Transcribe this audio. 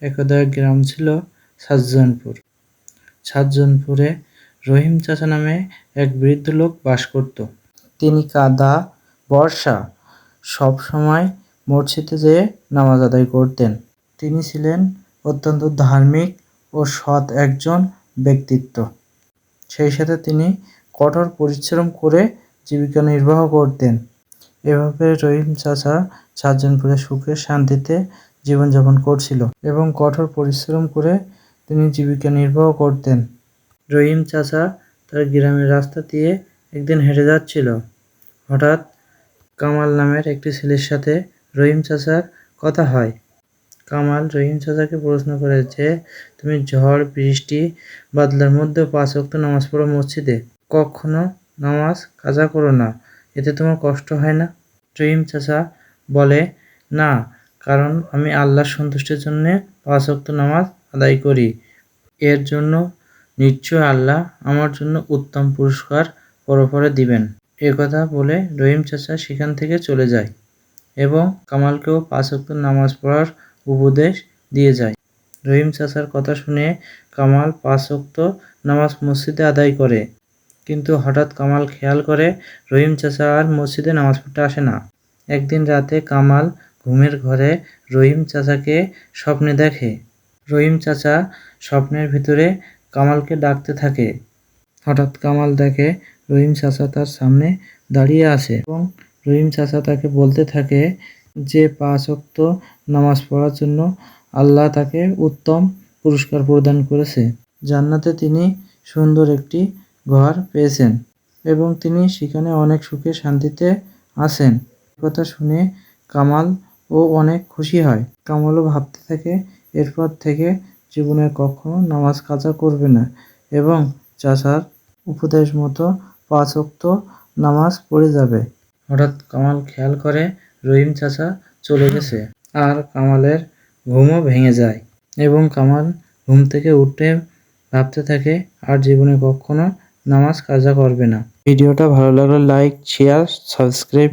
একদা গ্রাম ছিল সাজ্জানপুর। সাজ্জানপুরে রহিম চাচা নামে এক বৃদ্ধ লোক বাস করত। তিনি কাদা বর্ষা সব সময় মসজিদে যেয়ে নামাজ আদায় করতেন। তিনি ছিলেন অত্যন্ত ধার্মিক ও সৎ একজন ব্যক্তিত্ব। সেই সাথে তিনি কঠোর পরিশ্রম করে জীবিকা নির্বাহ করতেন। এভাবে রহিম চাচা সাজ্জানপুরে সুখে শান্তিতে জীবনযাপন করছিল এবং কঠোর পরিশ্রম করে তিনি জীবিকা নির্বাহ করতেন। রহিম চাচা তার গ্রামের রাস্তা দিয়ে একদিন হেঁটে যাচ্ছিল। হঠাৎ কামাল নামের একটি ছেলের সাথে রহিম চাচার কথা হয়। কামাল রহিম চাচাকে প্রশ্ন করে যে, তুমি ঝড় বৃষ্টি বাদলার মধ্যে 5 ওয়াক্ত নামাজ পড়ো মসজিদে, কখনো নামাজ কাজা করো না, এতে তোমার কষ্ট হয় না? রহিম চাচা বলে, না, কারণ আমি আল্লাহর সন্তুষ্টির জন্য 5 ওয়াক্ত নামাজ আদায় করি। এর জন্য নিশ্চয় আল্লাহ আমার জন্য উত্তম পুরস্কার পরপরে দিবেন। একথা বলে রহিম চাচা সেখান থেকে চলে যায় এবং কামালকেও 5 ওয়াক্ত নামাজ পড়ার উপদেশ দিয়ে যায়। রহিম চাচার কথা শুনে কামাল 5 ওয়াক্ত নামাজ মসজিদে আদায় করে। কিন্তু হঠাৎ কামাল খেয়াল করে রহিম চাচা আর মসজিদে নামাজ পড়তে আসে না। একদিন রাতে কামাল ঘুমের ঘরে রহিম চাচাকে স্বপ্নে দেখে। রহিম চাচা স্বপ্নের ভিতরে কামালকে ডাকতে থাকে। হঠাৎ কামাল দেখে রহিম চাচা তার সামনে দাঁড়িয়ে আছে এবং রহিম চাচা তাকে বলতে থাকে যে 5 ওয়াক্ত নামাজ পড়ার জন্য আল্লাহ তাকে উত্তম পুরস্কার প্রদান করেছে। জান্নাতে তিনি সুন্দর একটি ঘর পেয়েছেন এবং তিনি সেখানে অনেক সুখে শান্তিতে আছেন। কথা শুনে কামাল অনেক খুশি হয়। কামালও ভাবতে থাকে এরপর থেকে জীবনে কখনো নামাজ কাজা করবে না এবং চাচার উপদেশ মতো 5 ওয়াক্ত নামাজ পড়ে যাবে। হঠাৎ কামাল খেয়াল করে রহিম চাচা চলে গেছে আর কামালের ঘুমও ভেঙে যায় এবং কামাল ঘুম থেকে উঠে ভাবতে থাকে আর জীবনে কখনো নামাজ কাজা করবে না। ভিডিওটা ভালো লাগলে লাইক, শেয়ার, সাবস্ক্রাইব